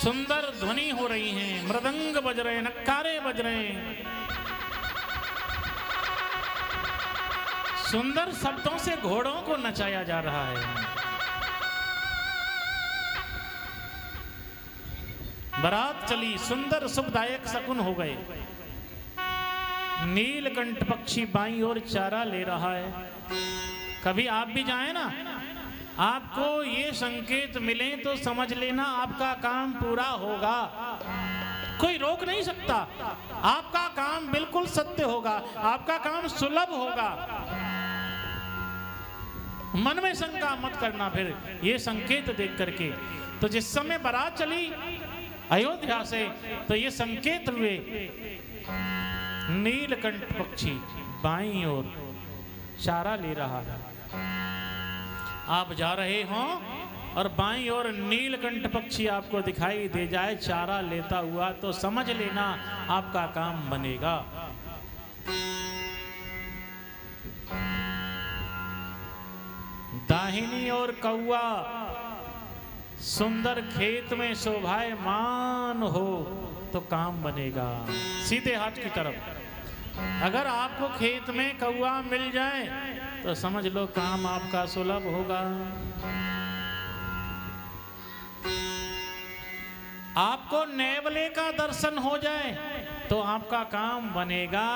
सुंदर ध्वनि हो रही हैं, मृदंग बज रहे, नक्कारे बज रहे हैं, सुंदर शब्दों से घोड़ों को नचाया जा रहा है। बारात चली, सुंदर सुखदायक शकुन हो गए। नीलकंठ पक्षी बाईं ओर चारा ले रहा है। कभी आप भी जाएं ना, आपको ये संकेत मिले तो समझ लेना आपका काम पूरा होगा, कोई रोक नहीं सकता। आपका काम बिल्कुल सत्य होगा, आपका काम सुलभ होगा। मन में शंका मत करना फिर ये संकेत देख करके। तो जिस समय बारात चली अयोध्या से तो ये संकेत हुए, नीलकंठ पक्षी बाईं ओर चारा ले रहा है। आप जा रहे हो और बाईं ओर नीलकंठ पक्षी आपको दिखाई दे जाए चारा लेता हुआ, तो समझ लेना आपका काम बनेगा। दाहिनी ओर कौआ सुंदर खेत में शोभायमान हो तो काम बनेगा। सीधे हाथ की तरफ अगर आपको खेत में कौआ मिल जाए तो समझ लो काम आपका सुलभ होगा। आपको नेवले का दर्शन हो जाए तो आपका काम बनेगा,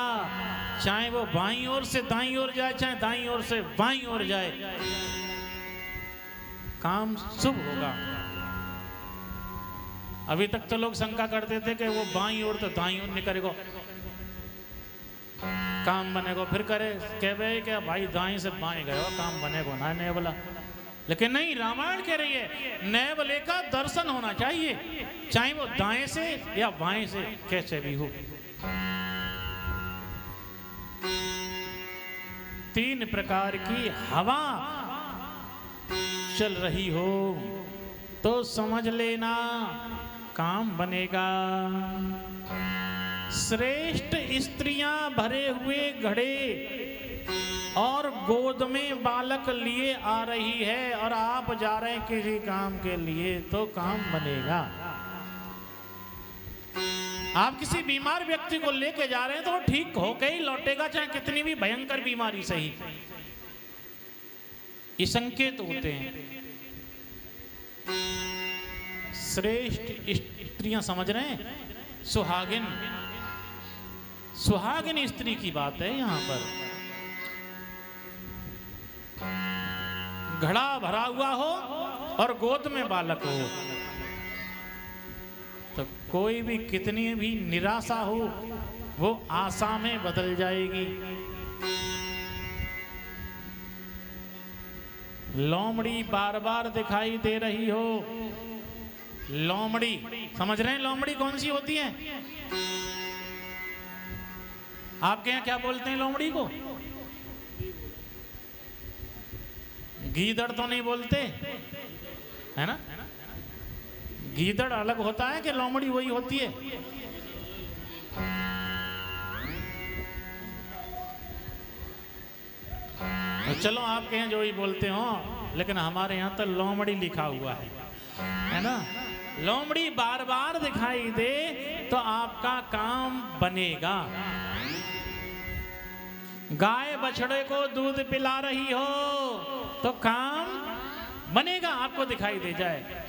चाहे वो बाईं ओर से दाईं ओर जाए, चाहे दाईं ओर से बाईं ओर जाए, काम शुभ होगा। अभी तक तो लोग शंका करते थे कि वो बाईं ओर तो दाईं ओर नहीं करेगा काम बनेगा, फिर करे कह भाई दाईं से बाएं गए काम बनेगा ना, नेवला। लेकिन नहीं, रामायण कह रही है नेवले का दर्शन होना चाहिए, चाहे वो दाएं से या बाएं से कैसे भी हो। 3 प्रकार की हवा चल रही हो तो समझ लेना काम बनेगा। श्रेष्ठ स्त्रियां भरे हुए घड़े और गोद में बालक लिए आ रही है और आप जा रहे हैं किसी काम के लिए तो काम बनेगा। आप किसी बीमार व्यक्ति को लेके जा रहे हैं तो वो ठीक होके ही लौटेगा, चाहे कितनी भी भयंकर बीमारी सही। ये संकेत होते हैं। श्रेष्ठ स्त्रियां समझ रहे हैं, सुहागिन, सुहागिन स्त्री की बात है यहां पर। घड़ा भरा हुआ हो और गोद में बालक हो तो कोई भी कितनी भी निराशा हो वो आशा में बदल जाएगी। लोमड़ी बार बार दिखाई दे रही हो, लोमड़ी समझ रहे हैं लोमड़ी कौन सी होती है? आपके यहाँ क्या बोलते हैं लोमड़ी को? गीदड़ तो नहीं बोलते है ना? गीदड़ अलग होता है कि लोमड़ी वही होती है? तो चलो आपके यहाँ जो ही बोलते हो, लेकिन हमारे यहाँ तो लोमड़ी लिखा हुआ है ना? लोमड़ी बार बार दिखाई दे तो आपका काम बनेगा। गाय बछड़े को दूध पिला रही हो तो काम बनेगा, आपको दिखाई दे जाए।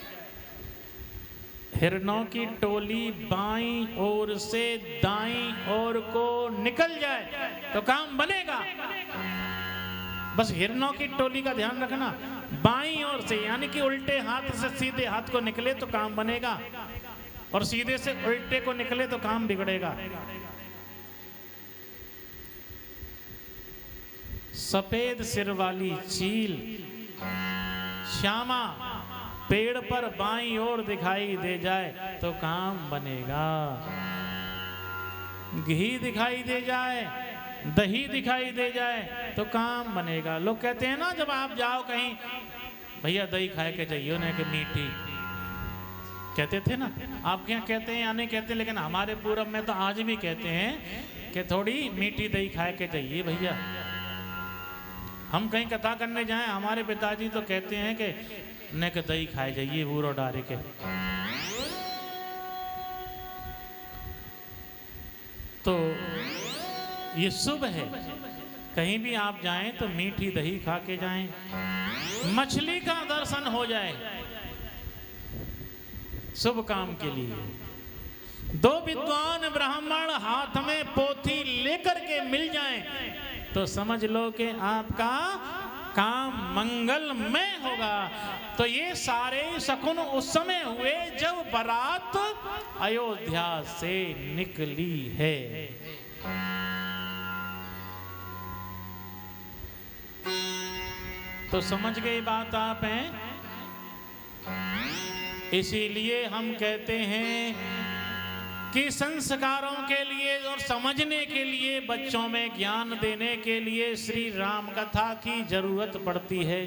हिरणों की टोली बाईं ओर से दाईं ओर को निकल जाए तो काम बनेगा। बस हिरणों की टोली का ध्यान रखना, बाईं ओर से यानी कि उल्टे हाथ से सीधे हाथ को निकले तो काम बनेगा, और सीधे से उल्टे को निकले तो काम बिगड़ेगा। सफेद सिर वाली चील श्यामा पेड़ पर बाईं ओर दिखाई दे जाए तो काम बनेगा। घी दिखाई दे जाए, दही दिखाई दे जाए तो काम बनेगा। लोग कहते हैं ना, जब आप जाओ कहीं, भैया दही खाए के चाहिए ना कि मीठी, कहते थे ना। आपके यहाँ कहते हैं या नहीं कहते, लेकिन हमारे पूरब में तो आज भी कहते हैं कि थोड़ी मीठी दही खाए के चाहिए भैया। हम कहीं कथा करने जाएं, हमारे पिताजी तो कहते हैं कि न के दही खाए जाइए बूरो डारे के। तो ये शुभ है। कहीं भी आप जाएं तो मीठी दही खा के जाएं, मछली का दर्शन हो जाए, शुभ काम के लिए। दो विद्वान ब्राह्मण हाथ में पोथी लेकर के मिल जाएं तो समझ लो कि आपका काम मंगलमय होगा। तो ये सारे शकुन उस समय हुए जब बारात अयोध्या से निकली है। तो समझ गए बात आप हैं। इसीलिए हम कहते हैं कि संस्कारों के लिए और समझने के लिए, बच्चों में ज्ञान देने के लिए श्री राम कथा की जरूरत पड़ती है।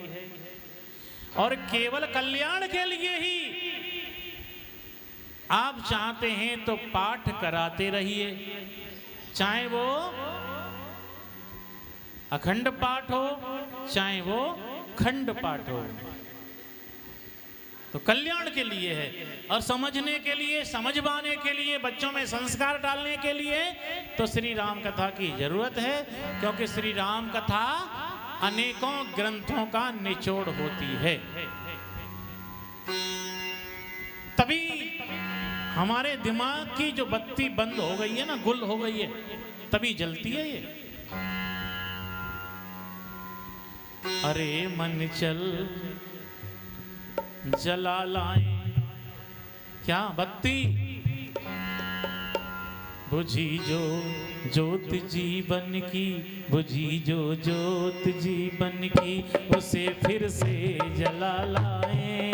और केवल कल्याण के लिए ही आप चाहते हैं तो पाठ कराते रहिए, चाहे वो अखंड पाठ हो चाहे वो खंड पाठ हो, तो कल्याण के लिए है। और समझने के लिए, समझ पाने के लिए, बच्चों में संस्कार डालने के लिए तो श्री राम कथा की जरूरत है। क्योंकि श्री राम कथा अनेकों ग्रंथों का निचोड़ होती है। तभी हमारे दिमाग की जो बत्ती बंद हो गई है ना, गुल हो गई है, तभी जलती है ये। अरे मन चल जला लाएं क्या बत्ती, बुझी जो ज्योत जीवन की, बुझी जो ज्योत जीवन की, उसे फिर से जला लाएं।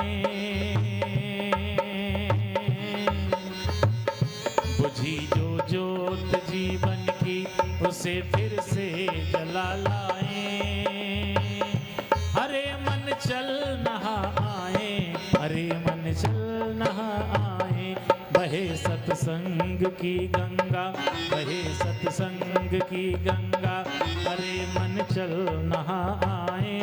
बुझी जो ज्योत जीवन की, उसे फिर से जला लाएं। हरे मन चल नहा आए, हरे मन चल नहा आए, बहे सत्संग की गंगा, बहे सत्संग की गंगा, हरे मन चल नहा आए।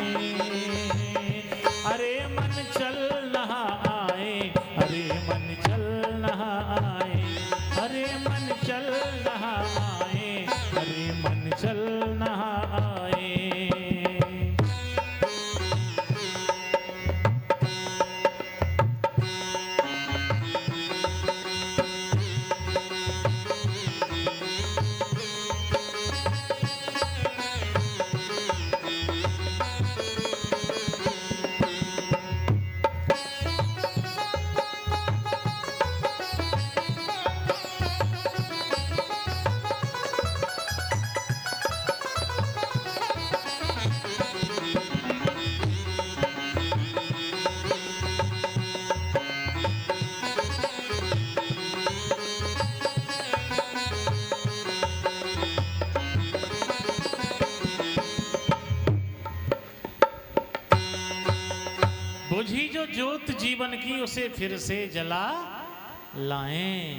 हरे मन चल नहा आए, हरे मन चल नहा आए, हरे मन चल नहा आए, हरे मन चल नहा आए। बुझी जो ज्योत जीवन की, उसे फिर से जला लाएं।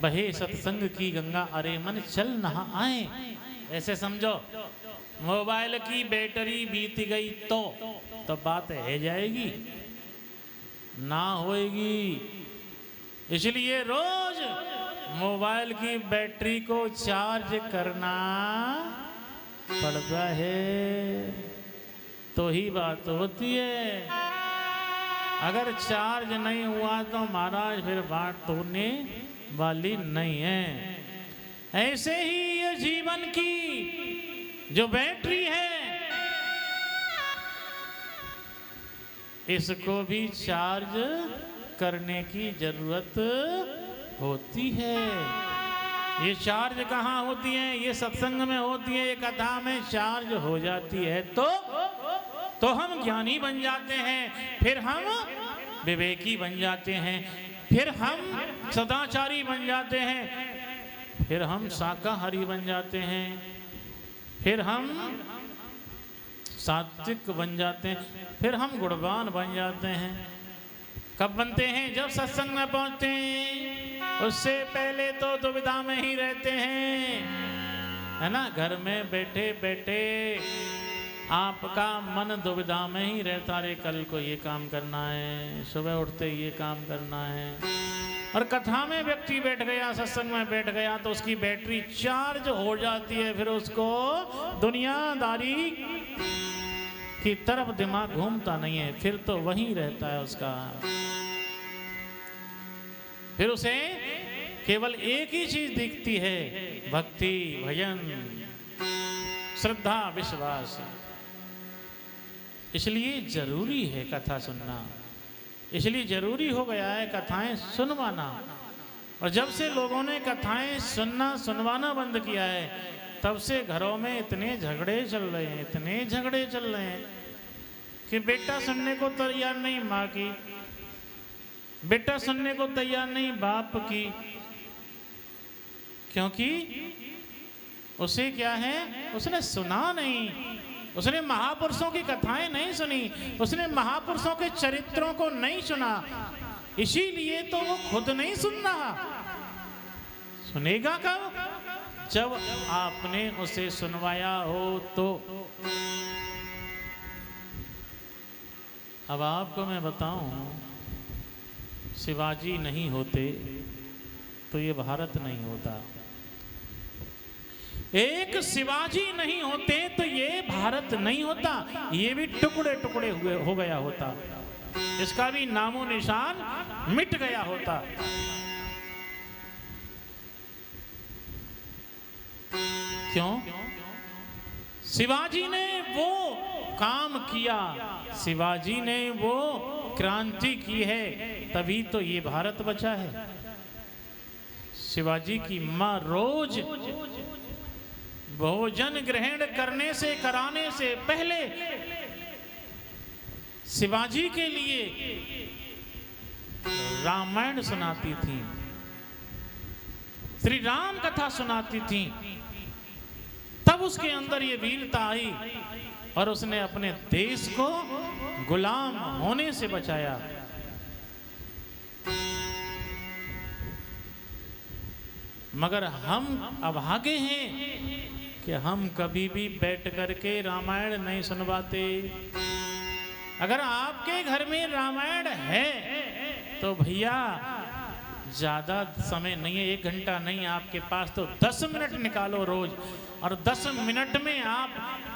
बहे सत्संग की गंगा, अरे मन चल नहा आए। ऐसे समझो, मोबाइल की बैटरी बीत गई तो बात है जाएगी ना होएगी। इसलिए रोज मोबाइल की बैटरी को चार्ज करना पड़ता है, तो ही बात होती है। अगर चार्ज नहीं हुआ तो महाराज फिर बात होने वाली नहीं है। ऐसे ही ये जीवन की जो बैटरी है, इसको भी चार्ज करने की जरूरत होती है। ये चार्ज कहाँ होती है? ये सत्संग में होती है, ये कथा में चार्ज हो जाती है तो हम ज्ञानी बन जाते हैं, फिर हम विवेकी बन जाते हैं, फिर हम सदाचारी बन जाते हैं, फिर हम शाकाहारी बन जाते हैं, फिर हम सात्विक बन जाते हैं, फिर हम गुणवान बन जाते हैं। कब बनते हैं? जब सत्संग में पहुंचते हैं। उससे पहले तो दुविधा में ही रहते हैं, है ना। घर में बैठे बैठे आपका मन दुविधा में ही रहता, रे कल को ये काम करना है, सुबह उठते ये काम करना है, और कथा में व्यक्ति बैठ गया, सत्संग में बैठ गया तो उसकी बैटरी चार्ज हो जाती है, फिर उसको दुनियादारी की तरफ दिमाग घूमता नहीं है, फिर तो वहीं रहता है उसका। फिर उसे केवल एक ही चीज दिखती है, भक्ति, भजन, श्रद्धा, विश्वास। इसलिए जरूरी है कथा सुनना, इसलिए जरूरी हो गया है कथाएं सुनवाना। और जब से लोगों ने कथाएं सुनवाना बंद किया है, तब से घरों में इतने झगड़े चल रहे हैं, इतने झगड़े चल रहे हैं कि बेटा सुनने को तैयार नहीं माँ की, बेटा सुनने को तैयार नहीं बाप की। क्योंकि उसे क्या है, उसने सुना नहीं, उसने महापुरुषों की कथाएं नहीं सुनी, उसने महापुरुषों के चरित्रों को नहीं सुना, इसीलिए तो वो खुद नहीं सुन रहा। सुनेगा कब? जब आपने उसे सुनवाया हो तो। अब आपको मैं बताऊं, शिवाजी नहीं होते तो ये भारत नहीं होता, एक शिवाजी नहीं होते तो ये भारत नहीं होता, ये भी टुकड़े टुकड़े हुए हो गया होता, इसका भी नामो निशान मिट गया होता। क्यों? शिवाजी ने वो काम किया, शिवाजी ने वो क्रांति की है, तभी तो ये भारत बचा है। शिवाजी की माँ रोज भोजन ग्रहण करने से कराने से पहले शिवाजी के लिए रामायण सुनाती थी, श्री राम कथा सुनाती थी, तब उसके अंदर ये वीरता आई और उसने अपने देश को गुलाम होने से बचाया। मगर हम अभागे हैं कि हम कभी भी बैठ करके रामायण नहीं सुनवाते। अगर आपके घर में रामायण है तो भैया ज़्यादा समय नहीं है, 1 घंटा नहीं आपके पास तो 10 मिनट निकालो रोज, और 10 मिनट में आप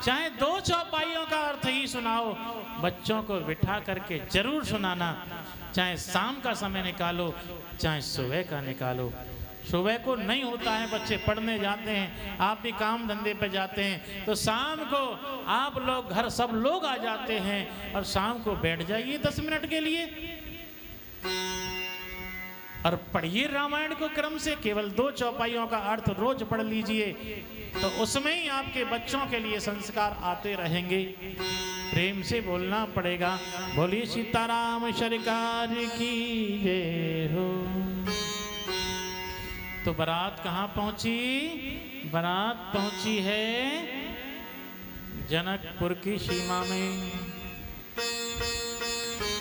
चाहे 2 चौपाइयों का अर्थ ही सुनाओ, बच्चों को बिठा करके जरूर सुनाना। चाहे शाम का समय निकालो, चाहे सुबह का निकालो। सुबह को नहीं होता है, बच्चे पढ़ने जाते हैं, आप भी काम धंधे पे जाते हैं, तो शाम को आप लोग घर सब लोग आ जाते हैं और शाम को बैठ जाइए 10 मिनट के लिए और पढ़िए रामायण को क्रम से। केवल 2 चौपाइयों का अर्थ रोज पढ़ लीजिए, तो उसमें ही आपके बच्चों के लिए संस्कार आते रहेंगे। प्रेम से बोलना पड़ेगा, बोलिए सीताराम सरकार की जय हो। तो बारात कहाँ पहुंची? बारात पहुंची है जनकपुर की सीमा में।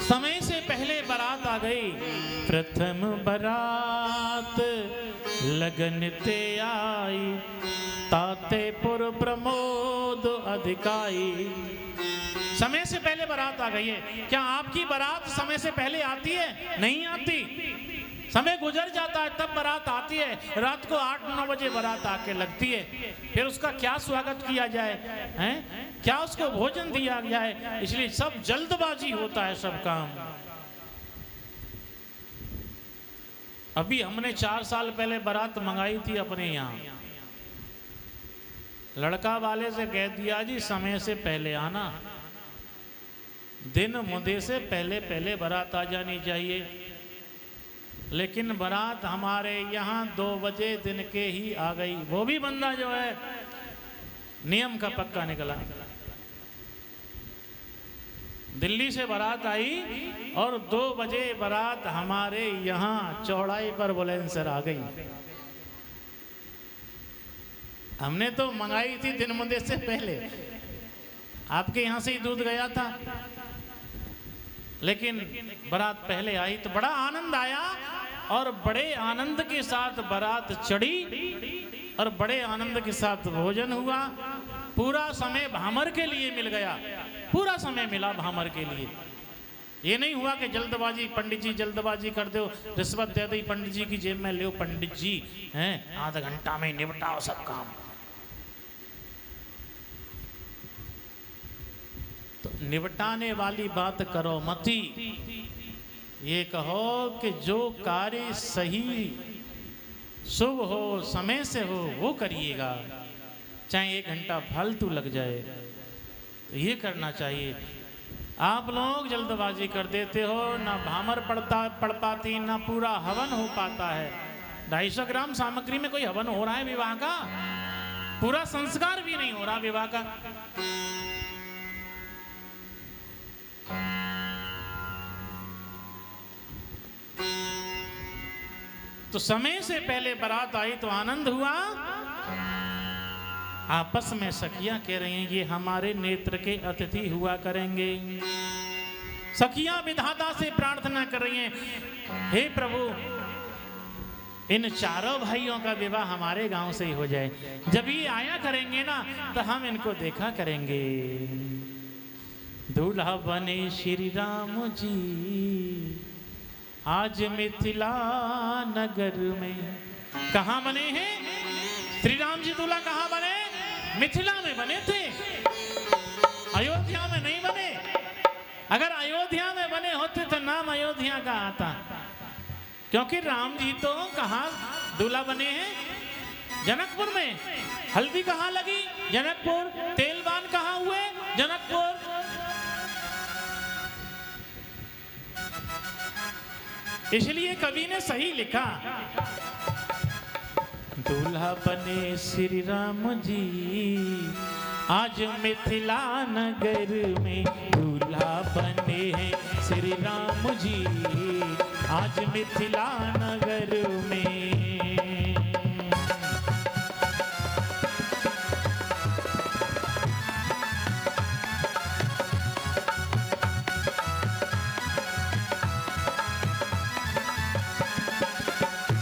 समय से पहले बारात आ गई। प्रथम बारात लगन ते आई, तातेपुर प्रमोद अधिकाई। समय से पहले बारात आ गई है। क्या आपकी बारात समय से पहले आती है? नहीं आती। समय गुजर जाता है तब बारात आती है। रात को 8-9 बजे बारात आके लगती है। फिर उसका क्या स्वागत किया जाए, हैं? क्या उसको भोजन दिया जाए? इसलिए सब जल्दबाजी होता है सब काम। अभी हमने 4 साल पहले बारात मंगाई थी अपने यहाँ। लड़का वाले से कह दिया जी समय से पहले आना, दिन मुदे से पहले बारात आ जानी चाहिए। लेकिन बारात हमारे यहाँ 2 बजे दिन के ही आ गई। वो भी बंदा जो है नियम का पक्का निकला। दिल्ली से बारात आई और 2 बजे बारात हमारे यहाँ चौड़ाई पर बुलंदशहर आ गई। हमने तो मंगाई थी दिन मुदे से पहले, आपके यहाँ से ही दूध गया था, लेकिन बारात पहले आई तो बड़ा आनंद आया और बड़े आनंद के साथ बारात चढ़ी और बड़े आनंद के साथ भोजन हुआ। पूरा समय भामर के लिए मिल गया, पूरा समय मिला भामर के लिए। ये नहीं हुआ कि जल्दबाजी, पंडित जी जल्दबाजी कर दो, रिश्वत दे दी पंडित जी की जेब में, लो पंडित जी हैं आधा घंटा में निपटाओ सब काम। तो निपटाने वाली बात करो मती, ये कहो कि जो कार्य सही शुभ हो समय से हो वो करिएगा, चाहे 1 घंटा फालतू लग जाए, तो ये करना चाहिए। आप लोग जल्दबाजी कर देते हो, ना भामर पड़ पाती, ना पूरा हवन हो पाता है। 250 ग्राम सामग्री में कोई हवन हो रहा है विवाह का? पूरा संस्कार भी नहीं हो रहा विवाह का। तो समय से पहले बारात आई तो आनंद हुआ। आपस में सखियां कह रही हैं ये हमारे नेत्र के अतिथि हुआ करेंगे। सखियां विधाता से प्रार्थना कर रही हैं, हे प्रभु इन चारों भाइयों का विवाह हमारे गांव से ही हो जाए, जब ये आया करेंगे ना तो हम इनको देखा करेंगे। दूल्हा बने श्री राम जी आज मिथिला नगर में। कहाँ बने हैं श्री राम जी? दूल्हा कहाँ बने? मिथिला में बने थे, अयोध्या में नहीं बने। अगर अयोध्या में बने होते तो नाम अयोध्या का आता, क्योंकि राम जी तो कहाँ दूल्हा बने हैं? जनकपुर में। हल्दी कहाँ लगी? जनकपुर। तेलबान कहाँ हुए? जनकपुर। इसलिए कवि ने सही लिखा, दूल्हा बने श्री राम जी आज मिथिला नगर में। दूल्हा बने हैं श्री राम जी आज मिथिला नगर में।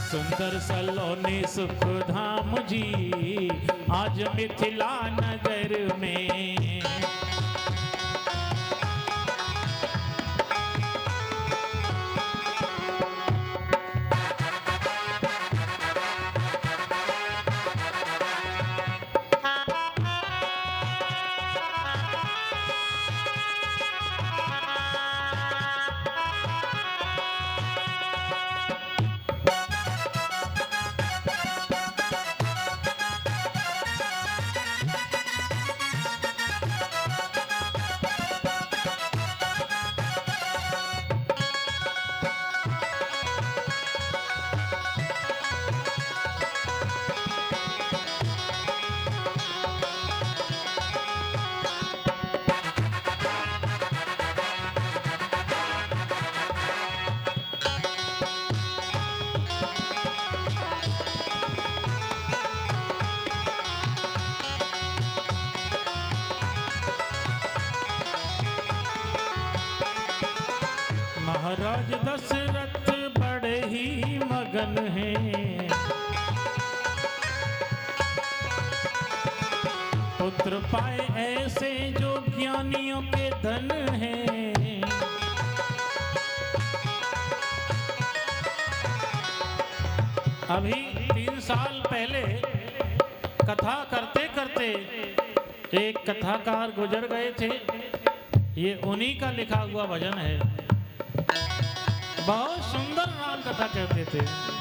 सुंदर सलोने सुख धाम जी आज मिथिला नगर में। महाराज दशरथ बड़े ही मगन हैं, पुत्र पाए ऐसे जो ज्ञानियों के धन हैं। अभी 3 साल पहले कथा करते करते एक कथाकार गुजर गए थे, ये उन्हीं का लिखा हुआ भजन है। बहुत सुंदर राम कथा कहते थे।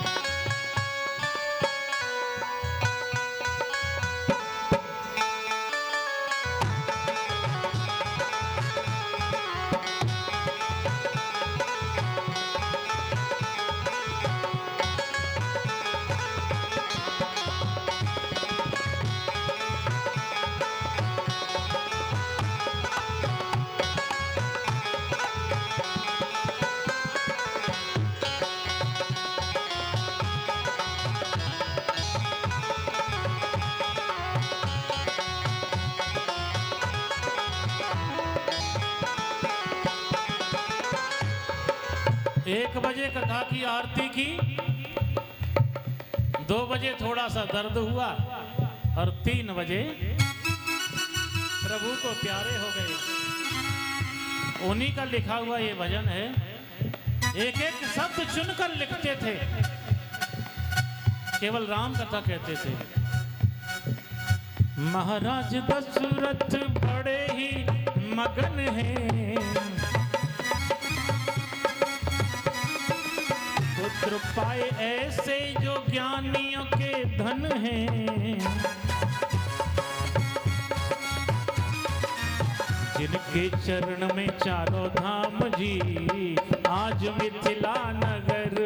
एक बजे कथा की आरती की, 2 बजे थोड़ा सा दर्द हुआ और 3 बजे प्रभु को प्यारे हो गए। उन्हीं का लिखा हुआ ये भजन है। एक एक शब्द चुनकर लिखते थे, केवल राम कथा कहते थे। महाराज दशरथ बड़े ही मगन हैं, पुत्र पाए ऐसे जो ज्ञानियों के धन हैं, जिनके चरण में चारों धाम जी, आज मिथिला नगर